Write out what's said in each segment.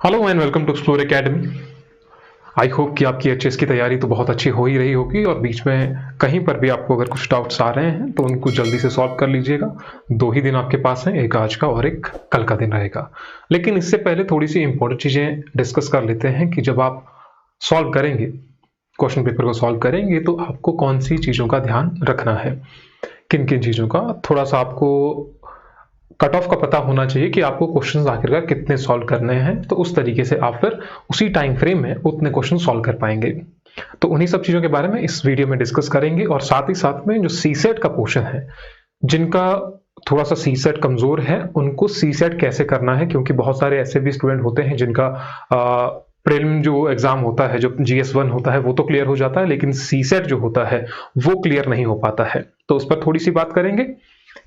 Hello and welcome to Explore Academy. I hope कि आपकी HS की तैयारी तो बहुत अच्छी हो ही रही होगी और बीच में कहीं पर भी आपको अगर कुछ डाउट्स आ रहे हैं तो उनको जल्दी से सॉल्व कर लीजिएगा। 2 ही दिन आपके पास हैं, एक आज का और एक कल का दिन रहेगा। लेकिन इससे पहले थोड़ी सी इंपॉर्टेंट चीज़ें डिस्कस कर लेते हैं कि जब आप सॉल्व करेंगे, क्वेश्चन पेपर को सॉल्व करेंगे, तो आपको कौन सी चीज़ों का ध्यान रखना है, किन किन चीज़ों का थोड़ा सा आपको कट ऑफ का पता होना चाहिए कि आपको क्वेश्चंस आखिरकार कितने सॉल्व करने हैं। तो उस तरीके से आप फिर उसी टाइम फ्रेम में उतने क्वेश्चन सॉल्व कर पाएंगे। तो उन्हीं सब चीज़ों के बारे में इस वीडियो में डिस्कस करेंगे और साथ ही साथ में जो सी सेट का पोर्शन है, जिनका थोड़ा सा सी सेट कमज़ोर है, उनको सी सेट कैसे करना है, क्योंकि बहुत सारे ऐसे भी स्टूडेंट होते हैं जिनका प्रीलिम जो एग्जाम होता है, जो GS1 होता है, वो तो क्लियर हो जाता है, लेकिन सी सेट जो होता है वो क्लियर नहीं हो पाता है। तो उस पर थोड़ी सी बात करेंगे।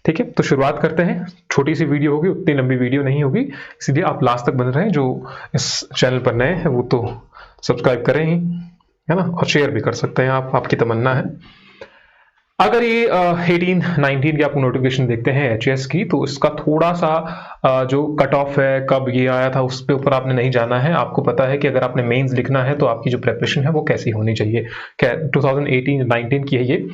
ठीक है, तो शुरुआत करते हैं। छोटी सी वीडियो होगी, उतनी लंबी वीडियो नहीं होगी, इसलिए आप लास्ट तक बने रहें। जो इस चैनल पर नए हैं वो तो सब्सक्राइब करें ही, है ना, और शेयर भी कर सकते हैं आप, आपकी तमन्ना है। अगर ये 18-19 की आपको नोटिफिकेशन देखते हैं एचएस की, तो इसका थोड़ा सा जो कट ऑफ है, कब ये आया था, उस पे ऊपर आपने नहीं जाना है। आपको पता है कि अगर आपने मेंस लिखना है तो आपकी जो प्रिपरेशन है वो कैसी होनी चाहिए। क्या 2018-19 की है ये।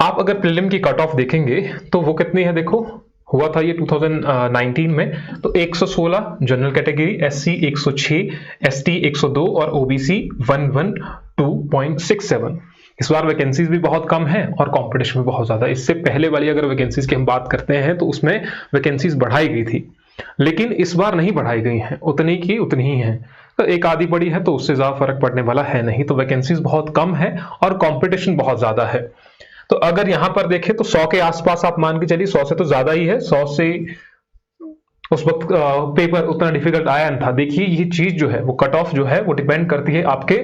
आप अगर प्रीलिम की कट ऑफ देखेंगे तो वो कितनी है, देखो, हुआ था ये 2019 में, तो 116 जनरल कैटेगरी, एससी 106, एसटी 102 और ओबीसी 112.67। इस बार वैकेंसीज भी बहुत कम है और कंपटीशन भी बहुत ज्यादा। इससे पहले वाली अगर वैकेंसीज की हम बात करते हैं तो उसमें वैकेंसीज बढ़ाई गई थी, लेकिन इस बार नहीं बढ़ाई गई हैं, उतनी की उतनी ही है। तो एक आधी बढ़ी है तो उससे ज्यादा फर्क पड़ने वाला है नहीं। तो वैकेंसीज बहुत कम है और कंपटीशन बहुत ज्यादा है। तो अगर यहां पर देखें तो 100 के आसपास आप मान के चलिए, 100 से तो ज्यादा ही है। 100 से उस वक्त पेपर उतना डिफिकल्ट आया नहीं था। देखिए, ये चीज जो है वो कट ऑफ जो है वो डिपेंड करती है आपके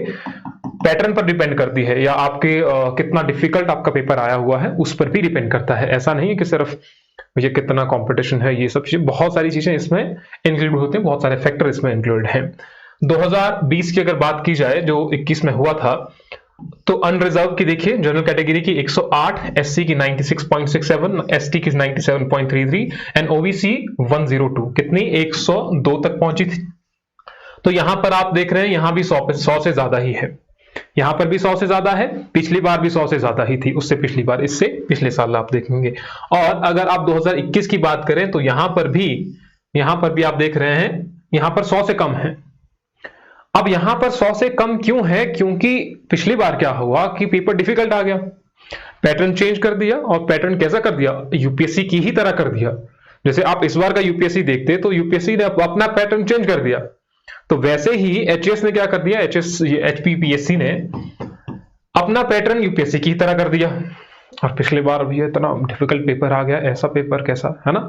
पैटर्न पर, डिपेंड करती है, या आपके कितना डिफिकल्ट आपका पेपर आया हुआ है उस पर भी डिपेंड करता है। ऐसा नहीं है कि सिर्फ ये कितना कंपटीशन है, ये सब चीजें, बहुत सारी चीजें इसमें इंक्लूड होती हैं, बहुत सारे फैक्टर इसमें इंक्लूड हैं। 2020 की अगर बात की जाए, जो 21 में हुआ था, तो अनरिजर्व की देखिए, जनरल कैटेगरी की 108, एससी की 96.67, एसटी की 97.33 एंड ओबीसी 102, कितनी 102 तक पहुंची थी। तो यहां पर आप देख रहे हैं, यहां भी 100 से ज्यादा ही है, यहां पर भी 100 से ज्यादा है, पिछली बार भी 100 से ज्यादा ही थी, उससे पिछली बार, इससे पिछले साल आप देखेंगे। और अगर आप 2021 की बात करें तो यहां पर भी आप देख रहे हैं, यहां पर 100 से कम है। अब यहां पर 100 से कम क्यों है? क्योंकि पिछली बार क्या हुआ कि पेपर डिफिकल्ट आ गया, पैटर्न चेंज कर दिया, और पैटर्न कैसा कर दिया, यूपीएससी की ही तरह कर दिया। जैसे आप इस बार का यूपीएससी देखते तो यूपीएससी ने अपना पैटर्न चेंज कर दिया, तो वैसे ही एचएस ने क्या कर दिया, एचपीपीएससी ने अपना पैटर्न यूपीएससी की ही तरह कर दिया। और पिछले बार भी इतना डिफिकल्ट पेपर आ गया, ऐसा पेपर कैसा, है ना,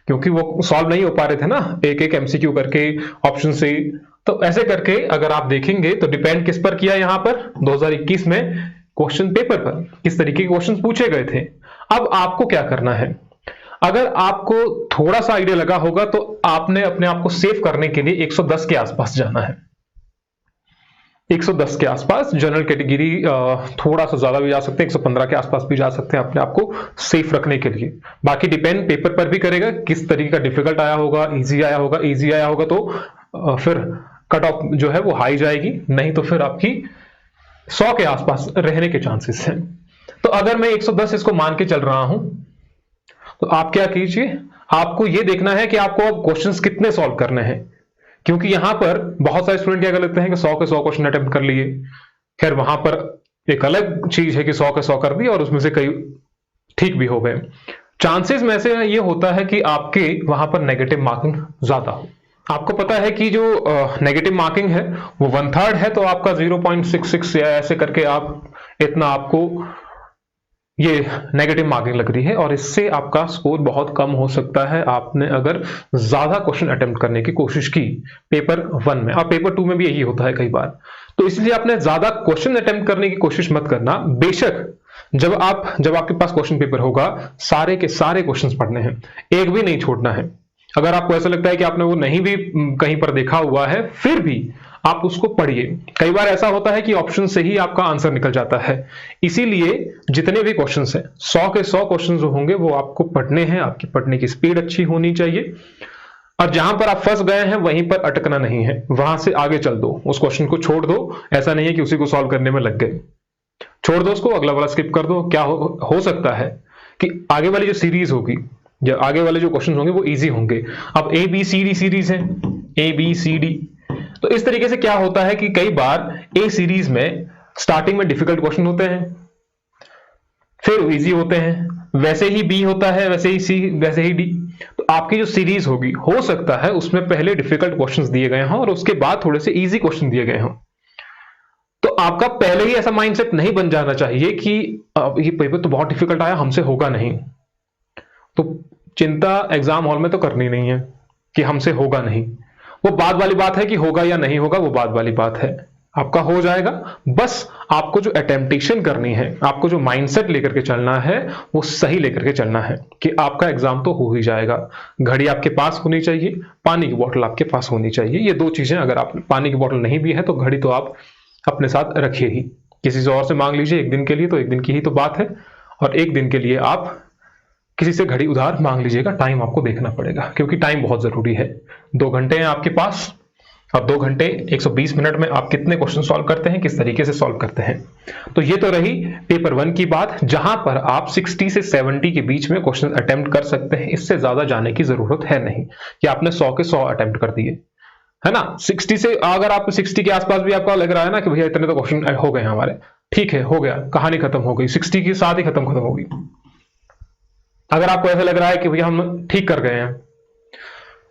क्योंकि वो सॉल्व नहीं हो पा रहे थे ना, एक एक एमसीक्यू करके, ऑप्शन से। तो ऐसे करके अगर आप देखेंगे तो डिपेंड किस पर किया, यहां पर 2021 में क्वेश्चन पेपर पर किस तरीके के क्वेश्चन पूछे गए थे। अब आपको क्या करना है, अगर आपको थोड़ा सा आइडिया लगा होगा तो आपने अपने आप को सेव करने के लिए 110 के आसपास जाना है। 110 के आसपास जनरल कैटेगरी, थोड़ा सा ज्यादा भी जा सकते हैं, 115 के आसपास भी जा सकते हैं अपने आप को सेफ रखने के लिए। बाकी डिपेंड पेपर पर भी करेगा, किस तरीके का डिफिकल्ट आया होगा, इजी आया होगा। इजी आया होगा तो फिर कट ऑफ जो है वो हाई जाएगी, नहीं तो फिर आपकी 100 के आसपास रहने के चांसेस हैं। तो अगर मैं 110 इसको मान के चल रहा हूं, तो आप क्या कीजिए, आपको यह देखना है कि आपको अब क्वेश्चंस कितने सॉल्व करने हैं। क्योंकि यहां पर बहुत सारे स्टूडेंट क्या कर लेते हैं कि 100 के 100 क्वेश्चन अटेम्प्ट कर लिए। खैर, वहां पर एक अलग चीज है कि 100 के 100 कर दिए और उसमें से कई ठीक भी हो गए। चांसेस में से ये होता है कि आपके वहां पर नेगेटिव मार्किंग ज्यादा हो। आपको पता है कि जो नेगेटिव मार्किंग है वो 1/3 है, तो आपका 0.66 या ऐसे करके आप इतना आपको ये नेगेटिव मार्किंग लग रही है, और इससे आपका स्कोर बहुत कम हो सकता है, आपने अगर ज्यादा क्वेश्चन अटेम्प्ट करने की कोशिश की पेपर 1 में। और पेपर 2 में भी यही होता है कई बार। तो इसलिए आपने ज्यादा क्वेश्चन अटेम्प्ट करने की कोशिश मत करना। बेशक जब आपके पास क्वेश्चन पेपर होगा, सारे के सारे क्वेश्चंस पढ़ने हैं, एक भी नहीं छोड़ना है। अगर आपको ऐसा लगता है कि आपने वो नहीं भी कहीं पर देखा हुआ है, फिर भी आप उसको पढ़िए। कई बार ऐसा होता है कि ऑप्शन से ही आपका आंसर निकल जाता है। इसीलिए जितने भी क्वेश्चंस हैं, 100 के 100 क्वेश्चंस जो होंगे वो आपको पढ़ने हैं। आपकी पढ़ने की स्पीड अच्छी होनी चाहिए। और जहां पर आप फंस गए हैं वहीं पर अटकना नहीं है, वहां से आगे चल दो, उस क्वेश्चन को छोड़ दो। ऐसा नहीं है कि उसी को सॉल्व करने में लग गए, छोड़ दो उसको, अगला वाला स्किप कर दो। क्या हो सकता है कि आगे वाली जो सीरीज होगी या आगे वाले जो क्वेश्चन होंगे वो इजी होंगे। अब A B C D series है, ए बी सी डी, तो इस तरीके से क्या होता है कि कई बार ए सीरीज में स्टार्टिंग में डिफिकल्ट क्वेश्चन होते हैं, फिर इजी होते हैं, वैसे ही बी होता है, वैसे ही सी, वैसे ही डी। तो आपकी जो सीरीज होगी हो सकता है उसमें पहले डिफिकल्ट क्वेश्चंस दिए गए हों और उसके बाद थोड़े से इजी क्वेश्चन दिए गए हों। तो आपका पहले ही ऐसा माइंडसेट नहीं बन जाना चाहिए कि ये पेपर तो बहुत डिफिकल्ट आया, हमसे होगा नहीं। तो चिंता एग्जाम हॉल में तो करनी नहीं है कि हमसे होगा नहीं, वो बाद वाली बात है कि होगा या नहीं होगा, वो बाद वाली बात है। आपका हो जाएगा, बस आपको जो अटेम्प्टेशन करनी है, आपको जो माइंडसेट लेकर के चलना है वो सही लेकर के चलना है कि आपका एग्जाम तो हो ही जाएगा। घड़ी आपके पास होनी चाहिए, पानी की बोतल आपके पास होनी चाहिए। ये दो चीजें, अगर आप पानी की बोतल नहीं भी है तो घड़ी तो आप अपने साथ रखिए ही। किसी से और से मांग लीजिए एक दिन के लिए, तो एक दिन की ही तो बात है, और एक दिन के लिए आप किसी से घड़ी उधार मांग लीजिएगा। टाइम आपको देखना पड़ेगा क्योंकि टाइम बहुत जरूरी है। 2 घंटे हैं आपके पास, अब 2 घंटे 120 मिनट में आप कितने क्वेश्चन सॉल्व करते हैं, किस तरीके से सॉल्व करते हैं। तो ये तो रही पेपर 1 की बात, जहां पर आप 60 से 70 के बीच में क्वेश्चन अटेम्प्ट कर सकते हैं। इससे ज्यादा जाने की जरूरत है नहीं कि आपने 100 के 100 अटेम्प्ट कर दिए, है ना। 60 से अगर आप 60 के आसपास भी आपको लग रहा है ना कि भैया इतने तो क्वेश्चन हो गए हमारे, ठीक है, हो गया, कहानी खत्म हो गई, 60 के साथ ही खत्म होगी। अगर आपको ऐसा लग रहा है कि भैया हम ठीक कर गए हैं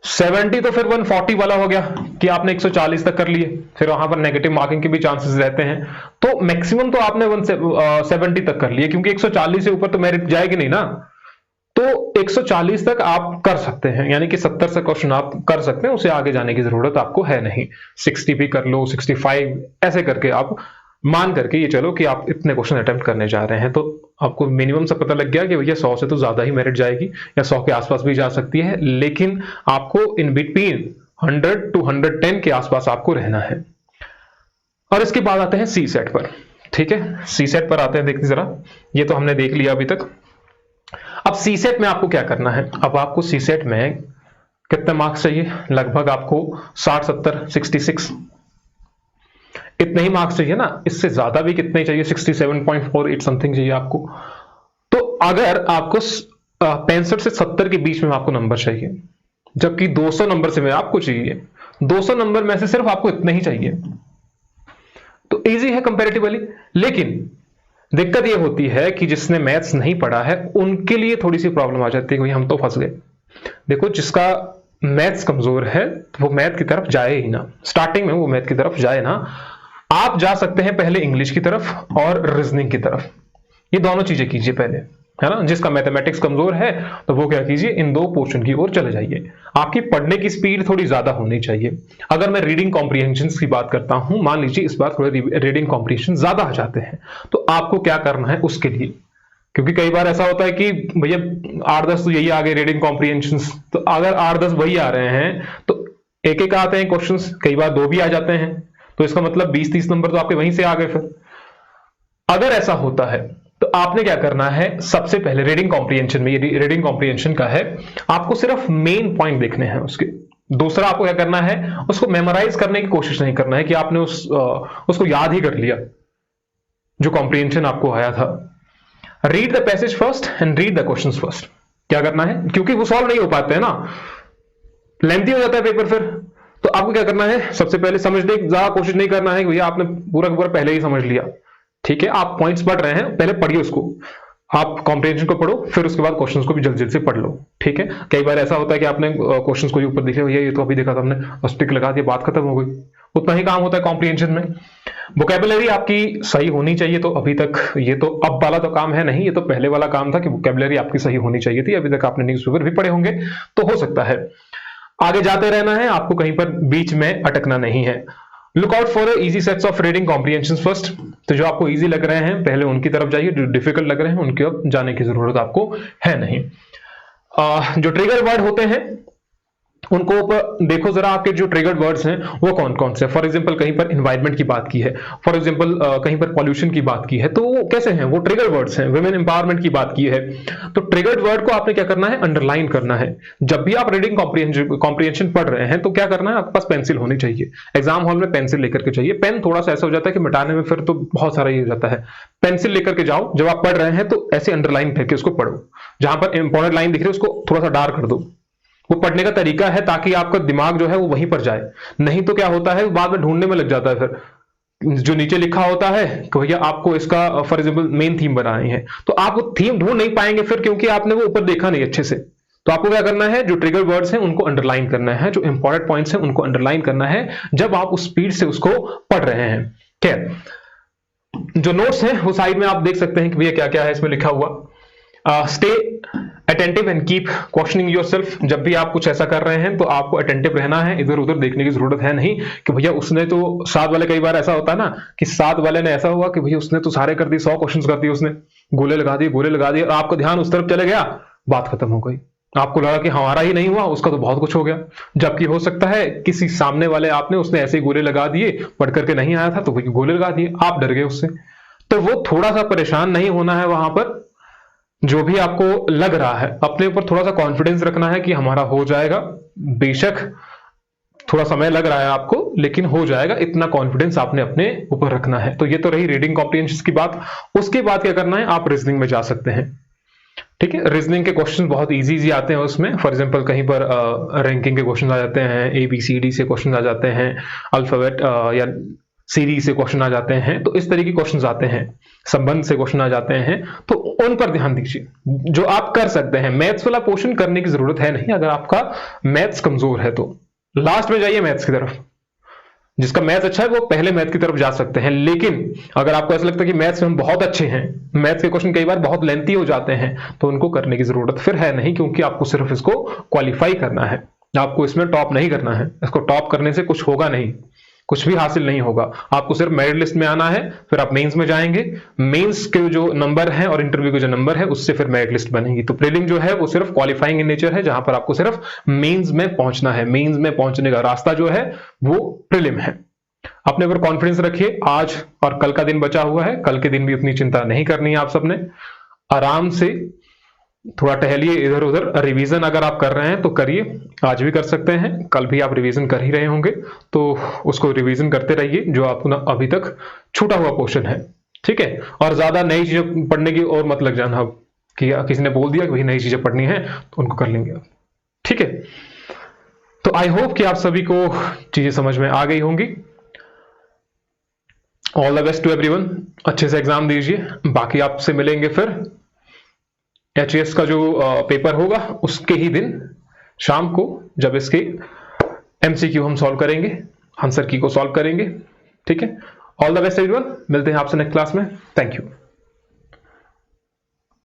70, तो फिर 140 वाला हो गया कि आपने 140 तक कर लिए, फिर वहां पर नेगेटिव मार्किंग के भी चांसेस रहते हैं। तो मैक्सिमम तो आपने 170 तक कर लिए, क्योंकि 140 से ऊपर तो मेरिट जाएगी नहीं ना। तो 140 तक आप कर सकते हैं, यानी कि 70 से क्वेश्चन आप कर सकते हैं, उससे आगे जाने की जरूरत आपको है नहीं। 60 भी कर लो, 65, ऐसे करके आप मान करके ये चलो कि आप इतने क्वेश्चन अटेम्प्ट करने जा रहे हैं। तो आपको मिनिमम से पता लग गया कि भैया 100 से तो ज्यादा ही मेरिट जाएगी, या 100 के आसपास भी जा सकती है, लेकिन आपको इन बिटवीन 100 to 110 के आसपास आपको रहना है। और इसके बाद आते हैं सी सेट पर, ठीक है। सी सेट पर आते हैं, देखते जरा, ये तो हमने देख लिया अभी तक। अब सी सेट में आपको क्या करना है। अब आपको सी सेट में कितने मार्क्स चाहिए, लगभग आपको 60, 70, 66 इतने ही मार्क्स चाहिए ना, इससे ज्यादा भी कितने चाहिए, 67.48 समथिंग चाहिए आपको। तो अगर आपको 65 से 70 के बीच में आपको नंबर चाहिए, जबकि 200 नंबर से में आपको चाहिए, 200 नंबर में से सिर्फ आपको इतने ही चाहिए, तो इजी है कंपैरेटिवली। लेकिन दिक्कत यह होती है कि जिसने मैथ्स नहीं पढ़ा है उनके लिए थोड़ी सी प्रॉब्लम आ जाती है कि हम तो फंस गए। देखो, जिसका मैथ्स कमजोर है तो वो मैथ की तरफ जाए ही ना, स्टार्टिंग में वो मैथ की तरफ जाए ना। आप जा सकते हैं पहले इंग्लिश की तरफ और रीजनिंग की तरफ, ये दोनों चीजें कीजिए पहले, है ना। जिसका मैथमेटिक्स कमजोर है तो वो क्या कीजिए, इन 2 पोर्शन की ओर चले जाइए। आपकी पढ़ने की स्पीड थोड़ी ज्यादा होनी चाहिए। अगर मैं रीडिंग कॉम्प्रिहेंशन की बात करता हूं, मान लीजिए इस बार थोड़े रीडिंग कॉम्प्रिहेंशन ज्यादा आ जाते हैं, तो आपको क्या करना है उसके लिए, क्योंकि कई बार ऐसा होता है कि भैया 8-10 तो यही आ गए रीडिंग कॉम्प्रिहेंशन, तो अगर 8-10 वही आ रहे हैं तो एक एक आते हैं क्वेश्चंस, कई बार 2 भी आ जाते हैं, तो इसका मतलब 20-30 नंबर तो आपके वहीं से आ गए। फिर अगर ऐसा होता है तो आपने क्या करना है, सबसे पहले रीडिंग कॉम्प्रिहेंशन में, ये रीडिंग कॉम्प्रिहेंशन का है, आपको सिर्फ मेन पॉइंट देखने हैं उसके। दूसरा आपको क्या करना है, उसको मेमोराइज करने की कोशिश नहीं करना है कि आपने उसको याद ही कर लिया जो कॉम्प्रिहेंशन आपको आया था। Read the passage first and read the questions first. क्या करना है, क्योंकि वो सॉल्व नहीं हो पाते हैं ना, लेंथी हो जाता है पेपर फिर। तो आपको क्या करना है, सबसे पहले समझने की ज्यादा कोशिश नहीं करना है कि भैया आपने पूरा का पूरा पहले ही समझ लिया, ठीक है। आप पॉइंट्स पढ़ रहे हैं, पहले पढ़िए उसको, आप कॉम्प्रिहेंशन को पढ़ो, फिर उसके बाद क्वेश्चंस को भी जल्दी जल्दी से पढ़ लो, ठीक है। कई बार ऐसा होता है कि आपने क्वेश्चंस को ऊपर दिखे, भैया ये तो अभी देखा था हमने, बस टिक लगा दिया, बात खत्म हो गई। उतना ही काम होता है कॉम्प्रिहेंशन में। वोकैबुलरी आपकी सही होनी चाहिए, तो अभी तक ये तो अब वाला तो काम है नहीं, ये तो पहले वाला काम था कि वोकैबुलरी आपकी सही होनी चाहिए थी। अभी तक आपने न्यूज़पेपर भी पढ़े होंगे, तो हो सकता है आगे जाते रहना है, आपको कहीं पर बीच में अटकना नहीं है। Look out for easy sets of reading comprehension first. तो जो आपको इजी लग रहे हैं पहले उनकी तरफ जाइए, जो डिफिकल्ट लग रहे हैं उनकी ओर जाने की जरूरत आपको है नहीं। जो ट्रिगर वर्ड होते हैं उनको देखो जरा, आपके जो ट्रिगर्ड वर्ड्स हैं वो कौन कौन से। फॉर एग्जांपल कहीं पर एनवायरनमेंट की बात की है, फॉर एग्जांपल कहीं पर पॉल्यूशन की बात की है, तो वो कैसे हैं, वो ट्रिगर्ड वर्ड्स हैं। वुमेन एम्पावरमेंट की बात की है, तो ट्रिगर्ड वर्ड को आपने क्या करना है, अंडरलाइन करना है। जब भी आप रीडिंग कॉम्प्रिहेंशन पढ़ रहे हैं तो क्या करना है, आपके पास पेंसिल होनी चाहिए। एग्जाम हॉल में पेंसिल लेकर के चाहिए। पेन थोड़ा सा ऐसा हो जाता है कि मिटाने में फिर तो बहुत सारा ये हो जाता है। पेंसिल लेकर के जाओ, जब आप पढ़ रहे हैं तो ऐसे अंडरलाइन करके उसको पढ़ो। जहां पर इंपॉर्टेंट लाइन दिख रही है उसको थोड़ा सा डार्क कर दो। वो पढ़ने का तरीका है ताकि आपका दिमाग जो है वो वहीं पर जाए। नहीं तो क्या होता है, बाद में ढूंढने में लग जाता है। फिर जो नीचे लिखा होता है कि भैया आपको इसका फॉर एग्जाम्पल मेन थीम बनानी है, तो आप वो थीम ढूंढ नहीं पाएंगे फिर, क्योंकि आपने वो ऊपर देखा नहीं अच्छे से। तो आपको क्या करना है, जो ट्रिगर वर्ड्स हैं उनको अंडरलाइन करना है, जो इंपॉर्टेंट पॉइंट्स हैं उनको अंडरलाइन करना है जब आप उस स्पीड से उसको पढ़ रहे हैं। खैर, जो नोट्स हैं वो साइड में आप देख सकते हैं कि भैया क्या क्या है इसमें लिखा हुआ। Stay attentive and keep questioning yourself. जब भी आप कुछ ऐसा कर रहे हैं तो आपको अटेंटिव रहना है, इधर उधर देखने की जरूरत है नहीं कि भैया उसने तो 7 वाले, कई बार ऐसा होता है ना कि 7 वाले ने ऐसा हुआ कि भैया उसने तो सारे कर दिए, 100 क्वेश्चंस कर दिए, उसने गोले लगा दिए और आपका ध्यान उस तरफ चले गया, बात खत्म हो गई। आपको लगा कि हमारा ही नहीं हुआ, उसका तो बहुत कुछ हो गया। जबकि हो सकता है किसी सामने वाले आपने, उसने ऐसे ही गोले लगा दिए, पढ़ करके नहीं आया था तो वही गोले लगा दिए, आप डर गए उससे। तो वो थोड़ा सा परेशान नहीं होना है वहां पर। जो भी आपको लग रहा है अपने ऊपर थोड़ा सा कॉन्फिडेंस रखना है कि हमारा हो जाएगा। बेशक थोड़ा समय लग रहा है आपको, लेकिन हो जाएगा, इतना कॉन्फिडेंस आपने अपने ऊपर रखना है। तो ये तो रही रीडिंग कॉम्प्रिहेंशन की बात। उसके बाद क्या करना है, आप रीजनिंग में जा सकते हैं। ठीक है, रीजनिंग के क्वेश्चन बहुत इजी आते हैं उसमें। फॉर एग्जांपल कहीं पर रैंकिंग के क्वेश्चन आ जाते हैं, ABCD से क्वेश्चन आ जाते हैं, अल्फाबेट या सीरीज से क्वेश्चन आ जाते हैं, तो इस तरह के क्वेश्चन आते हैं, संबंध से क्वेश्चन आ जाते हैं, तो उन पर ध्यान दीजिए जो आप कर सकते हैं। मैथ्स वाला पोर्शन करने की जरूरत है नहीं अगर आपका मैथ्स कमजोर है तो। लास्ट में जाइए मैथ्स की तरफ। जिसका मैथ्स अच्छा है वो पहले मैथ की तरफ जा सकते हैं। लेकिन अगर आपको ऐसा लगता है कि मैथ्स में हम बहुत अच्छे हैं, मैथ्स के क्वेश्चन कई बार बहुत लेंथी हो जाते हैं, तो उनको करने की जरूरत फिर है नहीं, क्योंकि आपको सिर्फ इसको क्वालिफाई करना है। आपको इसमें टॉप नहीं करना है। इसको टॉप करने से कुछ होगा नहीं, कुछ भी हासिल नहीं होगा। आपको सिर्फ मेरिट लिस्ट में आना है, फिर आप मेंस में जाएंगे। मेंस के जो नंबर है और इंटरव्यू के जो नंबर है उससे फिर मेरिट लिस्ट बनेगी। तो प्रीलिम जो है वो सिर्फ क्वालिफाइंग इन नेचर है, जहां पर आपको सिर्फ मेंस में पहुंचना है। मेंस में पहुंचने का रास्ता जो है वो प्रीलिम है। अपने ऊपर कॉन्फिडेंस रखिए। आज और कल का दिन बचा हुआ है, कल के दिन भी उतनी चिंता नहीं करनी है आप सबने। आराम से थोड़ा टहलिए इधर उधर। रिवीजन अगर आप कर रहे हैं तो करिए, आज भी कर सकते हैं, कल भी आप रिवीजन कर ही रहे होंगे, तो उसको रिवीजन करते रहिए जो आपको ना अभी तक छूटा हुआ पोर्शन है। ठीक है, और ज्यादा नई चीजें पढ़ने की और मत लग जाना कि किसी ने बोल दिया कि भाई नई चीजें पढ़नी है तो उनको कर लेंगे। ठीक है, तो आई होप कि आप सभी को चीजें समझ में आ गई होंगी। All the best to everyone. अच्छे से एग्जाम दीजिए। बाकी आपसे मिलेंगे फिर HAS का जो पेपर होगा उसके ही दिन शाम को, जब इसके MCQ हम सॉल्व करेंगे, आंसर की को सॉल्व करेंगे। ठीक है, ऑल द बेस्ट एवरीवन। मिलते हैं आपसे नेक्स्ट क्लास में। Thank you.